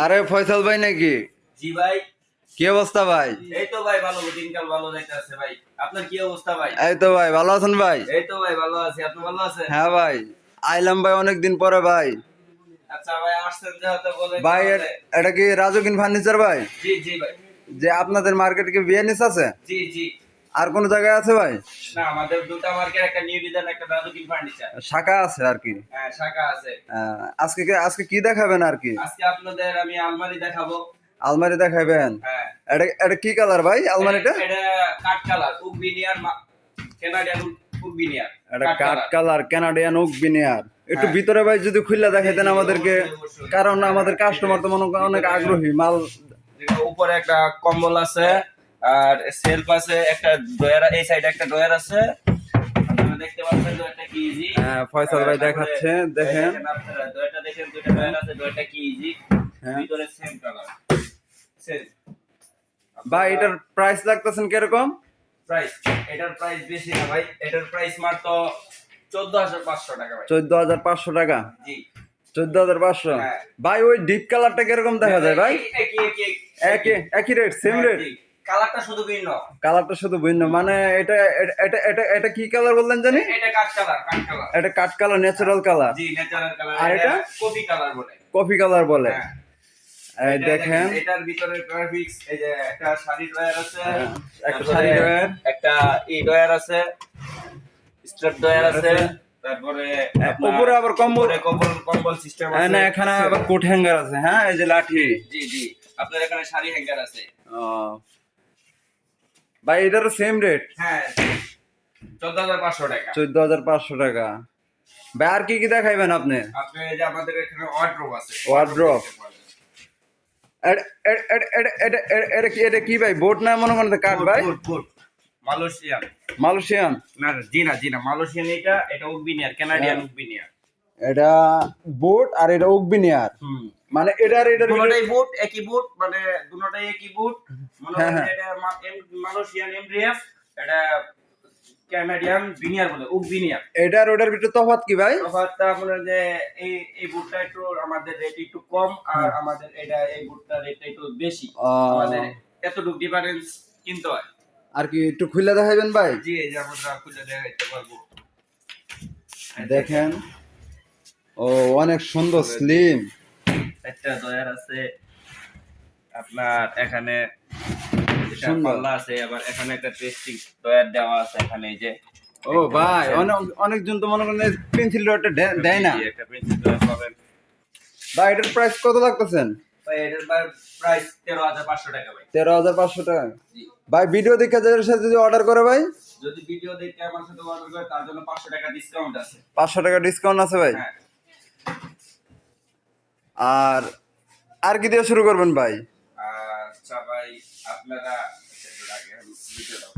আরে ফয়সাল ভাই নাকি? জি ভাই। কি অবস্থা ভাই? এই তো ভাই ভালো, দিনকাল ভালো যাইতেছে ভাই। আপনার কি অবস্থা ভাই? এই তো ভাই, ভালো আছেন ভাই? এই তো ভাই ভালো আছি, আপনি ভালো আছেন? হ্যাঁ ভাই, আইলাম ভাই অনেকদিন পরে ভাই। আচ্ছা ভাই, আসছেন যেহেতু বলে ভাই তাহলে। এটা কি রাজউকিন ফার্নিচার ভাই? জি জি ভাই। যে আপনাদের মার্কেটে কি বিএনএস আছে? জি জি। আর কোন জায়গায় আছে ভাই? না, আমাদের দুটো মার্কেট, একটা নিউ ডিজাইন, একটা রাজুকিন ফার্নিচার। শাখা আছে আর কি? হ্যাঁ, শাখা আছে। আজকে কি দেখাবেন আর কি? আজকে আপনাদের আমি আলমারি দেখাবো। আলমারি দেখাবেন? হ্যাঁ। এটা কি কালার ভাই আলমারিটা? এটা কাঠ কালার, উকবিনিয়ার, কানাডিয়ান উকবিনিয়ার। এটা কাঠ কালার কানাডিয়ান ওক বিনিয়ার। একটু হ্যাঁ। ভিতরে ভাই যদি খুলে দেখাইতেন আমাদেরকে, অবশ্যই। কারণ আমাদের কাস্টমার তো মনে করেন অনেক আগ্রহী মাল। উপরে একটা কম্বল আছে, আর সেলফ আছে, একটা ড্রয়ার, এই সাইডে একটা ড্রয়ার আছে। আপনারা দেখতে পাচ্ছেন ড্রয়ারটা কি ইজি। ফয়সাল ভাই দেখাচ্ছে, দেখেন। আপনারা ড্রয়ারটা দেখেন, দুইটা ড্রয়ার আছে, ড্রয়ারটা কি ইজি। হ্যাঁ। ভিতরে সেম কালার। সেম। ভাই এটার প্রাইস লাগতেছেন কিরকম? প্রাইস, এটার প্রাইস বেশি না ভাই, এটার প্রাইস মাত্র 14,500 টাকা ভাই। 14,500 টাকা? জি। 14,500? হ্যাঁ। ভাই ওই ডিপ কালারটা কিরকম দেখা যায় ভাই? একই রেট, সেম রেট? কালারটা শুধু ভিন্ন। কালারটা শুধু ভিন্ন, মানে এটা এটা এটা এটা কি কালার বললেন জানি? এটা কাঠ কালার, কাঠ কালার। এটা কাঠ কালার, ন্যাচারাল কালার। জি, ন্যাচারাল কালার। আর এটা কফি কালার বলে। কফি কালার বলে। হ্যাঁ। এই দেখেন, এটার ভিতরে গ্রাফিক্স, এই যে একটা শাড়ি ড্রয়ার আছে, একটা শাড়ি ড্রয়ার, একটা এই ড্রয়ার আছে, স্ট্রাপ ড্রয়ার আছে, তারপরে উপরে আবার কম্বল, কম্বল সিস্টেম আছে। না এখানে আবার কোট হ্যাঙ্গার আছে। হ্যাঁ, এই যে লাঠি। জি জি। আপনার এখানে শাড়ি হ্যাঙ্গার আছে। ও ভাই, এটারও সেম রেট? হ্যাঁ, 14,500 টাকা। 14,500 টাকা। ভাই আর কি কি দেখাইবেন আপনি? আপনি এই যে আমাদের এখানে ওয়ার্ড্রোব আছে। ওয়ার্ড্রোব? এটা কি ভাই, বোট না মনে করেন কাঠ ভাই? বোট। মালয়েশিয়ান। মালয়েশিয়ান? না জি না, মালয়েশিয়ান। এটা উকবিনিয়ার, কানাডিয়ান উকবিনিয়ার। এটা বোট আর এটা উকবিনিয়ার। মানে এটার দুটোটাই বুট, একই বুট, মানে দুটোটাই একই বুট। মনে হয় এটা মালয়েশিয়ান এমডিএফ, এটা কানাডিয়ান বিনিয়ার বলে, উকবিনিয়ার। এটার ওটার ভিতরে তফাৎ কি ভাই? তফাৎটা মনে যে এই বুটটা একটু আমাদের রেট একটু কম, আর আমাদের এই বুটটা রেটটা একটু বেশি। আমাদের এতটুকু ডিফারেন্স কিনতে হয় আর কি। একটু খুলে দেখাইবেন ভাই? জি, এই যে আমরা খুলে দেখাইতে পারবো। দেখেন, ও অনেক সুন্দর, স্লিম। একটা ডয়ার আছে আপনার এখানে, এটা সুন্দর। পাল্লা আছে, আবার এখানে একটা টেস্টিং ডয়ার দেওয়া আছে এখানে, এই যে। ও ভাই, অনেকজন তো মনে করেন পেন্সিল ডয়ারটা দেয় না। একটা পেন্সিল ডয়ার পাবেন ভাই। এটার প্রাইস কত লাগতেছেন ভাই? এটার প্রাইস 13,500 টাকা ভাই। 13,500 টাকা? জি। ভাই ভিডিও দেখে যাদের সাথে যদি অর্ডার করে ভাই, যদি ভিডিও দেখে আমার সাথে অর্ডার করে, তার জন্য 500 টাকা ডিসকাউন্ট আছে। 500 টাকা ডিসকাউন্ট আছে ভাই? হ্যাঁ। আর আর কি দিয়ে শুরু করবেন ভাই? আচ্ছা ভাই, আপনারা ভিডিও দাও।